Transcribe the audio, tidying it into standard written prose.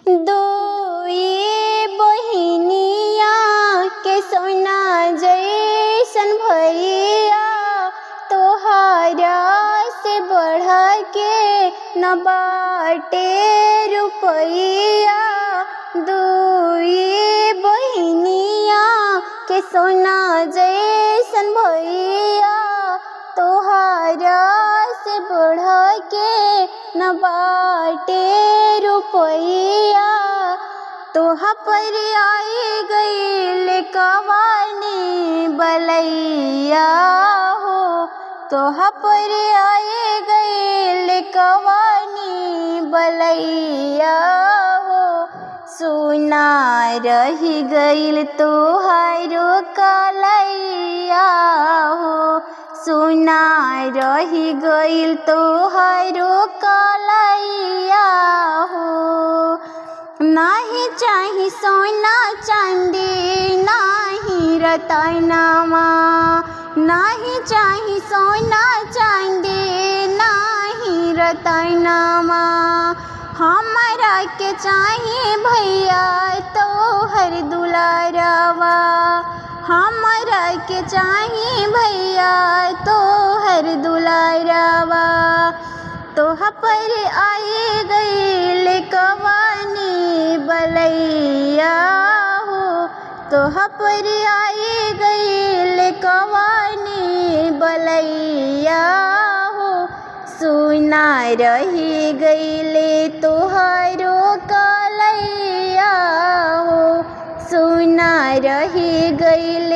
दुई बहिनिया के सोना जैसन भैया, तोहरा से बढ़ के न बाटे रुपैया। दुई बहिनिया के सोना जैसन भैया, तोहरा से बढ़ के न बाटे रुपैया। तोहा पर आई गईल कवानी बलैया हो, तोहा पर आई गईल कवानी बलैया हो। सुना रही गईल तोहारो कलैया हो, सुना रही गईल तोहारो कलैया हो। नाही चाही सोना चांदी नाही रतनवा, नाही चाही सोना चांदी नाही रतनवा। हमरा के चाही भैया तोहर दुलारवा, हमरा के चाही भैया तोहर दुलारवा। तोहा पर आई गईल कवानी बलैया हो, तोहा पर आई गईल कवानी बलैया हो। सुना रही गईले तोहारो कलैया हो, सुना रही गईल